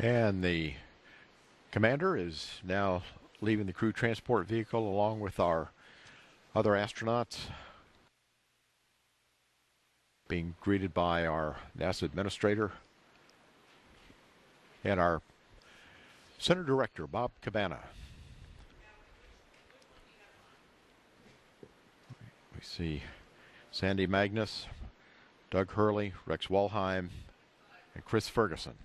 And the commander is now leaving the crew transport vehicle along with our other astronauts, being greeted by our NASA administrator and our center director, Bob Cabana. We see Sandy Magnus, Doug Hurley, Rex Walheim, and Chris Ferguson.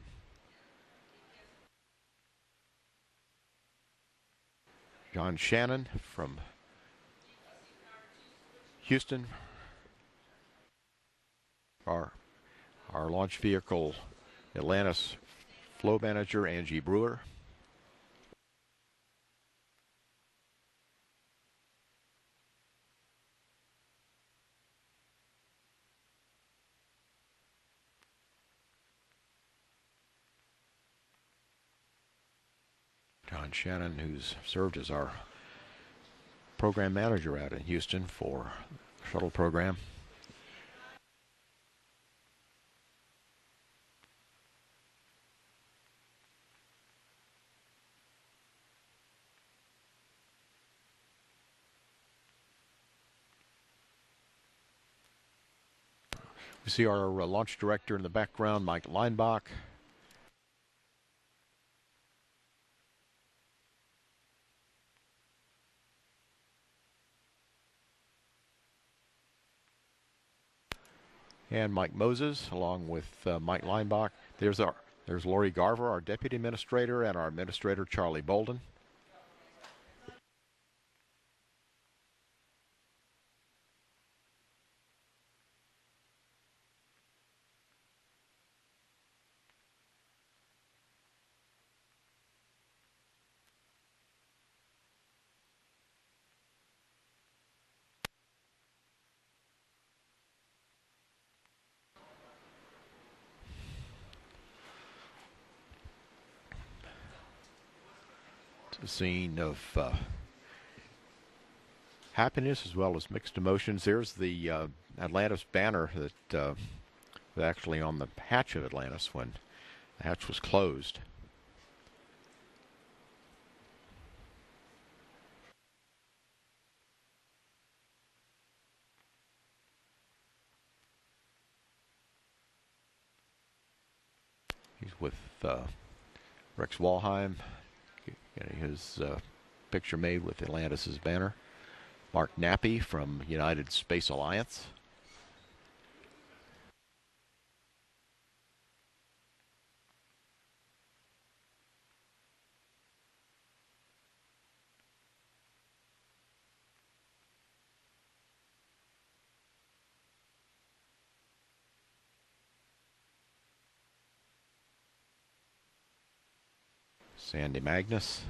John Shannon from Houston, our launch vehicle Atlantis flow manager Angie Brewer. John Shannon, who's served as our program manager out in Houston for the shuttle program. We see our launch director in the background, Mike Leinbach. And Mike Moses, along with Mike Leinbach. There's Lori Garver, our deputy administrator, and our administrator, Charlie Bolden. A scene of happiness as well as mixed emotions. There's the Atlantis banner that was actually on the hatch of Atlantis when the hatch was closed. He's with Rex Walheim, getting his picture made with Atlantis' banner. Mark Nappy from United Space Alliance. Sandy Magnus.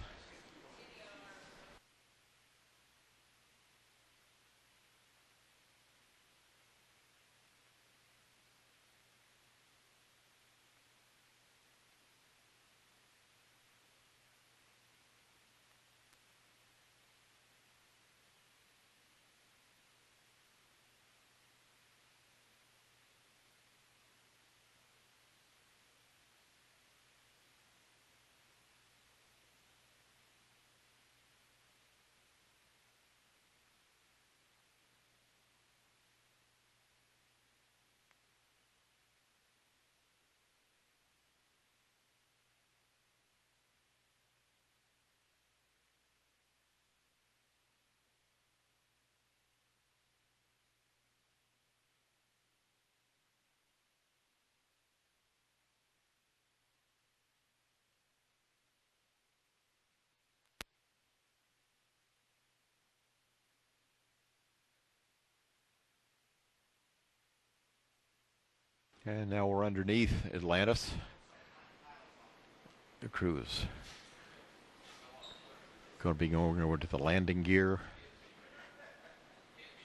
And now we're underneath Atlantis. The crew is going to be going over to the landing gear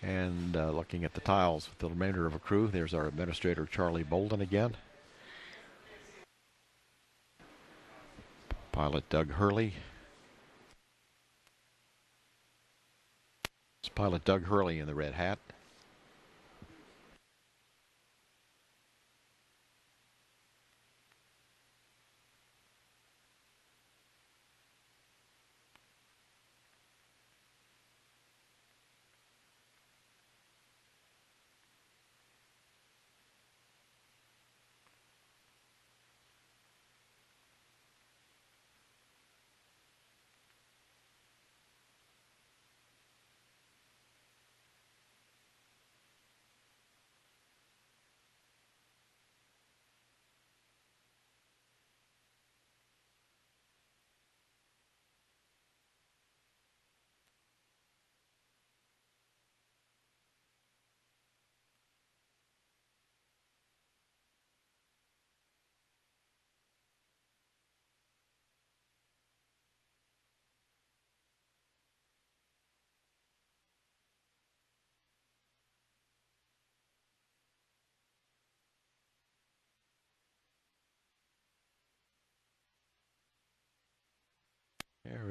and looking at the tiles with the remainder of a crew. There's our administrator, Charlie Bolden, again. Pilot Doug Hurley. It's pilot Doug Hurley in the red hat.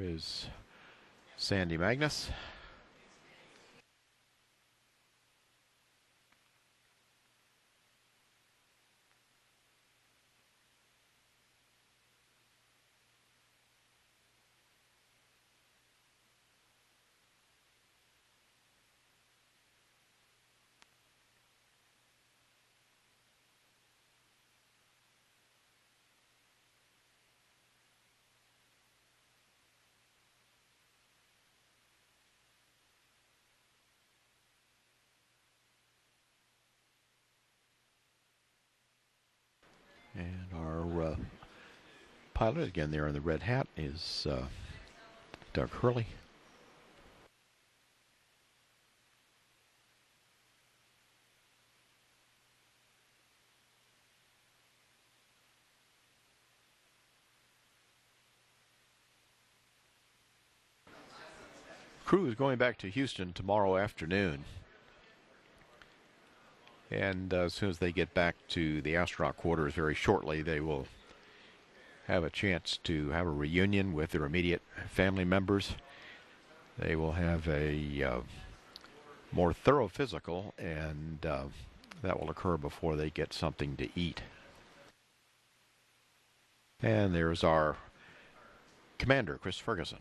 is Sandy Magnus. And our pilot, again there in the red hat, is Doug Hurley. Crew is going back to Houston tomorrow afternoon. And as soon as they get back to the astronaut quarters very shortly, they will have a chance to have a reunion with their immediate family members. They will have a more thorough physical, and that will occur before they get something to eat. And there's our commander, Chris Ferguson.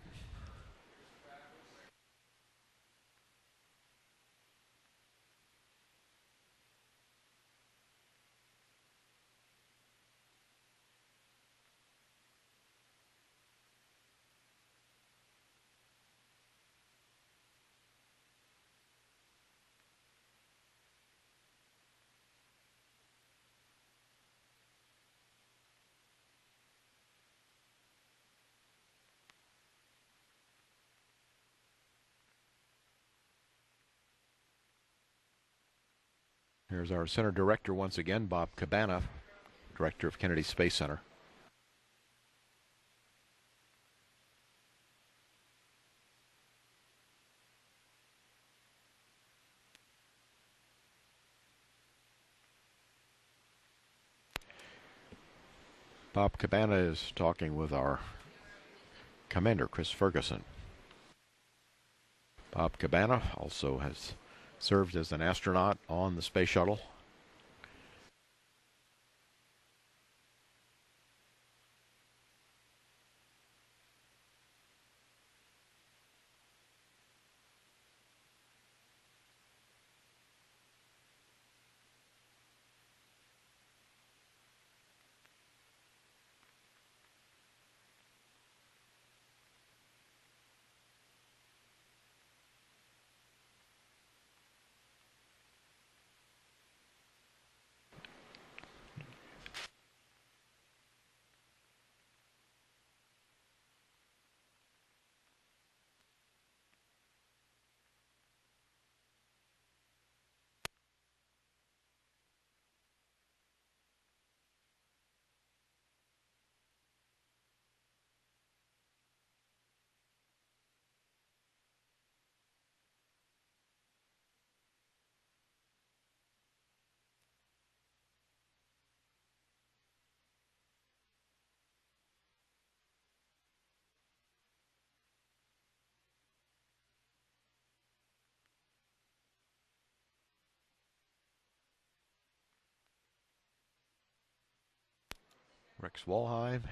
Here's our center director once again, Bob Cabana, director of Kennedy Space Center. Bob Cabana is talking with our commander, Chris Ferguson. Bob Cabana also has served as an astronaut on the space shuttle. Rex Walheim.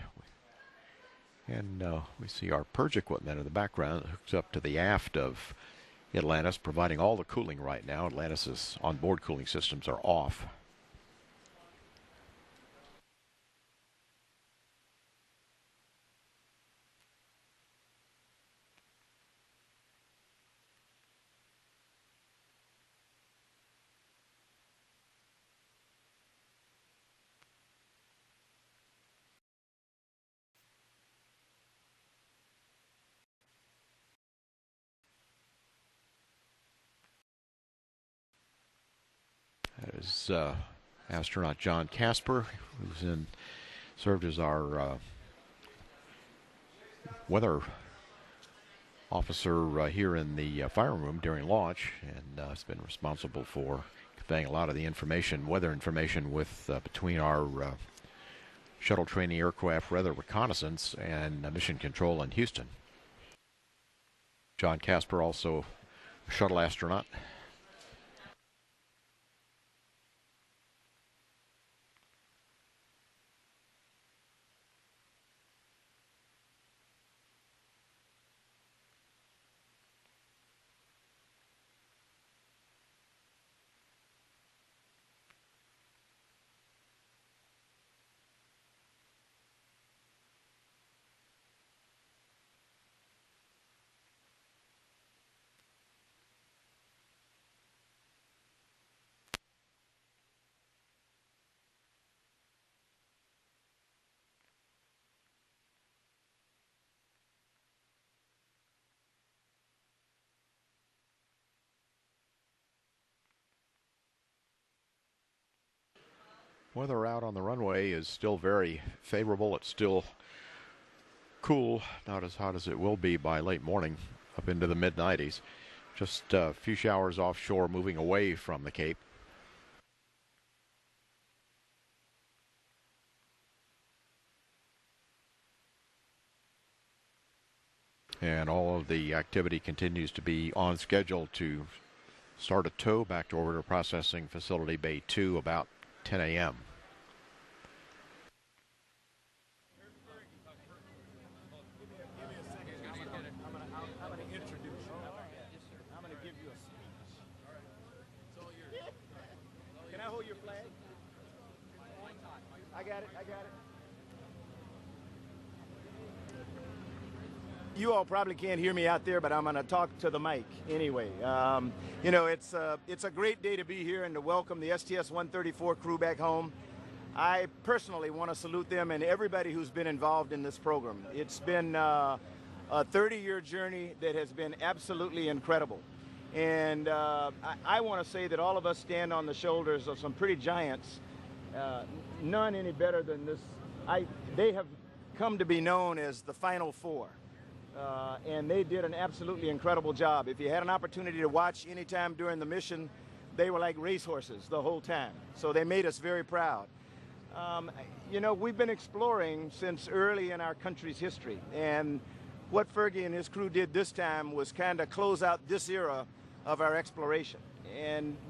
And we see our purge equipment in the background that hooks up to the aft of Atlantis, providing all the cooling right now. Atlantis' onboard cooling systems are off. That is astronaut John Casper, who's served as our weather officer here in the fire room during launch, and has been responsible for conveying a lot of the information, weather information, with between our shuttle training aircraft weather reconnaissance and mission control in Houston. John Casper, also a shuttle astronaut. Weather out on the runway is still very favorable. It's still cool, not as hot as it will be by late morning, up into the mid-90s. Just a few showers offshore, moving away from the Cape. And all of the activity continues to be on schedule to start a tow back to Orbiter Processing Facility Bay 2 about 10 a.m. Can I hold your flag? I got it. You all probably can't hear me out there, but I'm going to talk to the mic anyway. You know, it's a great day to be here and to welcome the STS 134 crew back home. I personally want to salute them and everybody who's been involved in this program. It's been a 30-year journey that has been absolutely incredible. And I want to say that all of us stand on the shoulders of some pretty giants, none any better than this. They have come to be known as the Final Four. And they did an absolutely incredible job. If you had an opportunity to watch any time during the mission, they were like racehorses the whole time. So they made us very proud. You know, we've been exploring since early in our country's history. And what Fergie and his crew did this time was kind of close out this era of our exploration.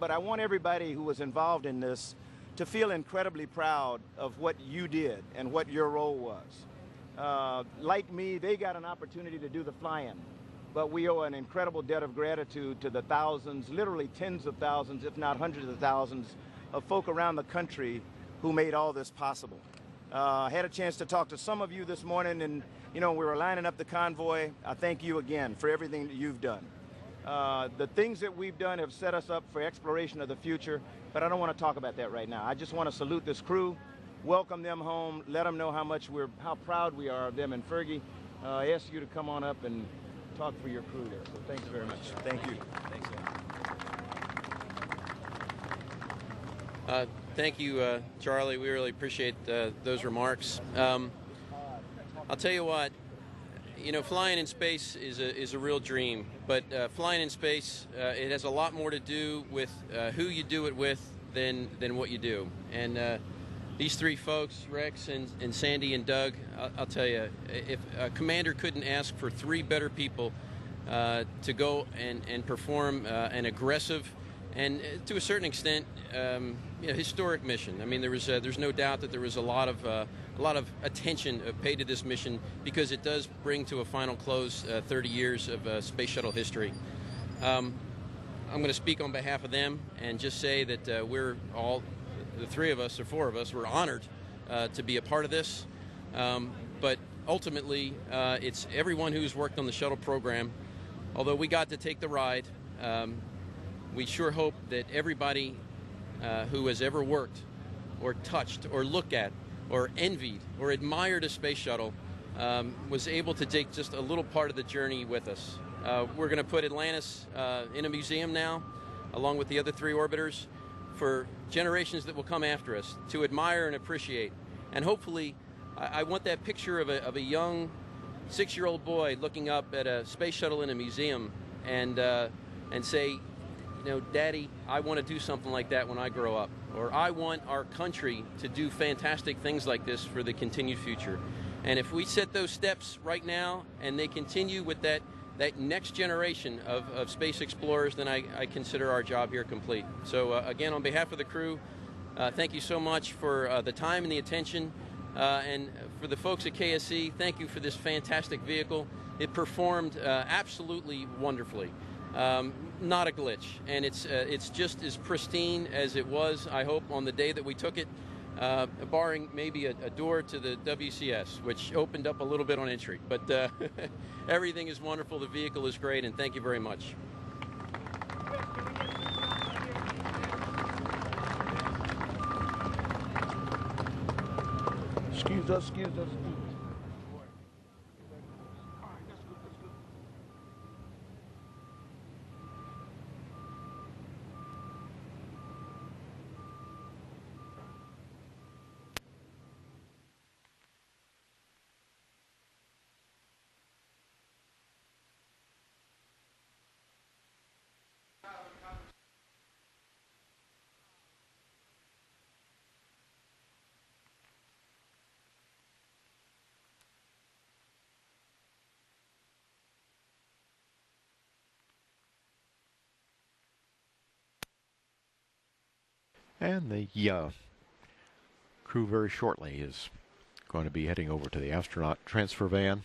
But I want everybody who was involved in this to feel incredibly proud of what you did and what your role was. Like me, they got an opportunity to do the fly-in, but we owe an incredible debt of gratitude to the thousands, literally tens of thousands, if not hundreds of thousands, of folk around the country who made all this possible. I had a chance to talk to some of you this morning, and you know, we were lining up the convoy. I thank you again for everything that you've done. The things that we've done have set us up for exploration of the future, but I don't want to talk about that right now. I just want to salute this crew, welcome them home, let them know how proud we are of them. And Fergie, I ask you to come on up and talk for your crew there. So thanks very much. Thank you. Thanks. Thank you, Charlie. We really appreciate those remarks. I'll tell you what, you know, flying in space is a real dream, but flying in space, it has a lot more to do with who you do it with than what you do. And these three folks, Rex and Sandy and Doug, I'll tell you, if a commander couldn't ask for three better people to go and perform an aggressive and to a certain extent, you know, historic mission. I mean, there's no doubt that there was a lot of attention paid to this mission because it does bring to a final close 30 years of space shuttle history. I'm going to speak on behalf of them and just say that we're all, the three of us or four of us, were honored to be a part of this. But ultimately, it's everyone who's worked on the shuttle program. Although we got to take the ride, we sure hope that everybody who has ever worked or touched or looked at or envied or admired a space shuttle was able to take just a little part of the journey with us. We're going to put Atlantis in a museum now, along with the other three orbiters, for generations that will come after us to admire and appreciate. And hopefully, I want that picture of a young 6-year-old boy looking up at a space shuttle in a museum and say, you know, Daddy, I want to do something like that when I grow up. Or I want our country to do fantastic things like this for the continued future. And if we set those steps right now and they continue with that that next generation of space explorers, then I consider our job here complete. So again, on behalf of the crew, thank you so much for the time and the attention. And for the folks at KSC, thank you for this fantastic vehicle. It performed absolutely wonderfully. Not a glitch, and it's just as pristine as it was, I hope, on the day that we took it, barring maybe a door to the WCS, which opened up a little bit on entry. But everything is wonderful. The vehicle is great, and thank you very much. Excuse us, excuse us. And the crew very shortly is going to be heading over to the astronaut transfer van.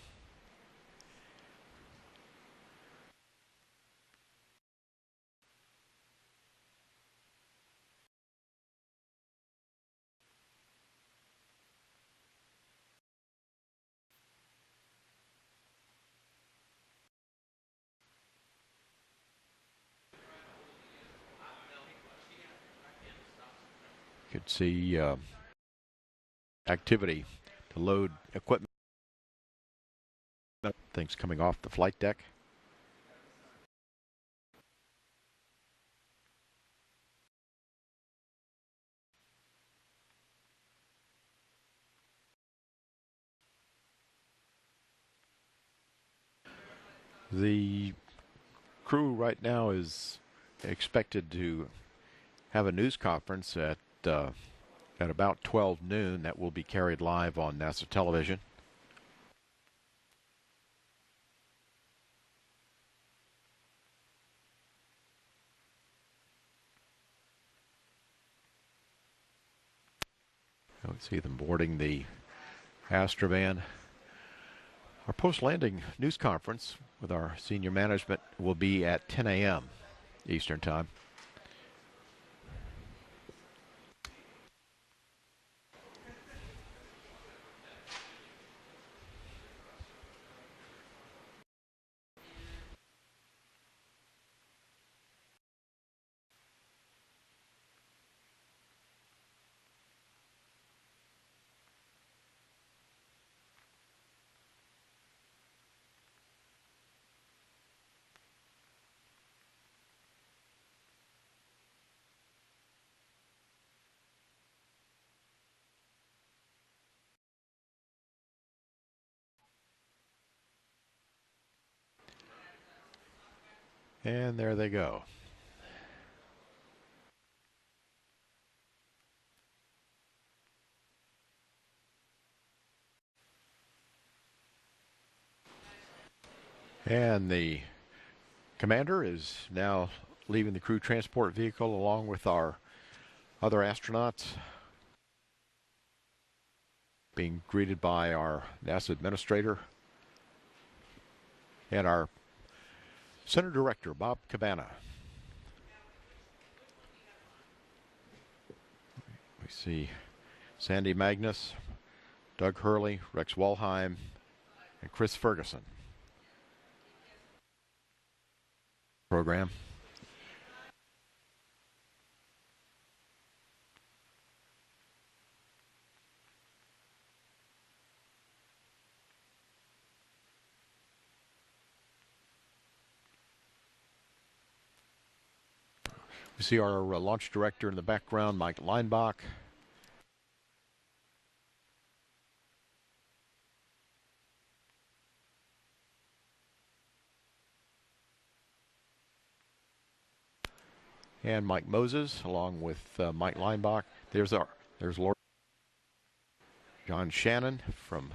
You could see activity to load equipment. Things coming off the flight deck. The crew right now is expected to have a news conference at about 12 noon that will be carried live on NASA television. We see them boarding the Astrovan. Our post-landing news conference with our senior management will be at 10 a.m. Eastern Time. And there they go. And the commander is now leaving the crew transport vehicle along with our other astronauts, being greeted by our NASA administrator and our Center Director, Bob Cabana. We see Sandy Magnus, Doug Hurley, Rex Walheim, and Chris Ferguson. Program. We see our launch director in the background, Mike Leinbach. And Mike Moses, along with Mike Leinbach. There's Lord John Shannon from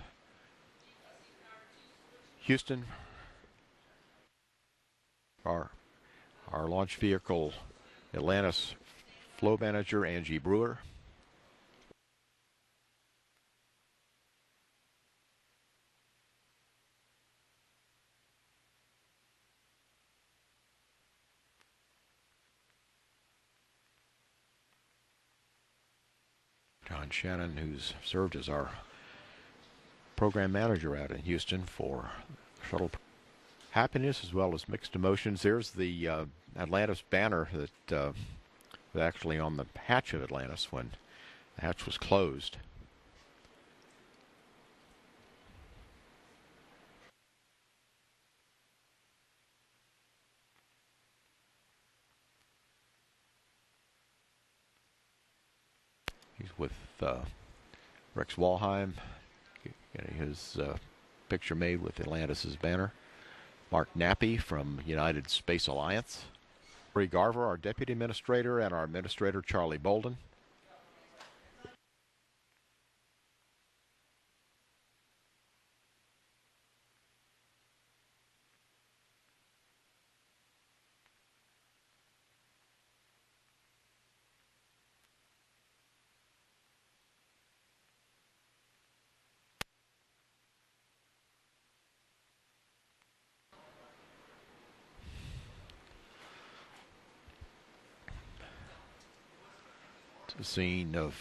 Houston. our launch vehicle Atlantis flow manager Angie Brewer. John Shannon, who's served as our program manager out in Houston for Shuttle Happiness as well as Mixed Emotions. There's the Atlantis banner that was actually on the hatch of Atlantis when the hatch was closed. He's with Rex Walheim, getting his picture made with Atlantis' banner. Mark Nappy from United Space Alliance. Bree Garver, our deputy administrator, and our administrator, Charlie Bolden. The scene of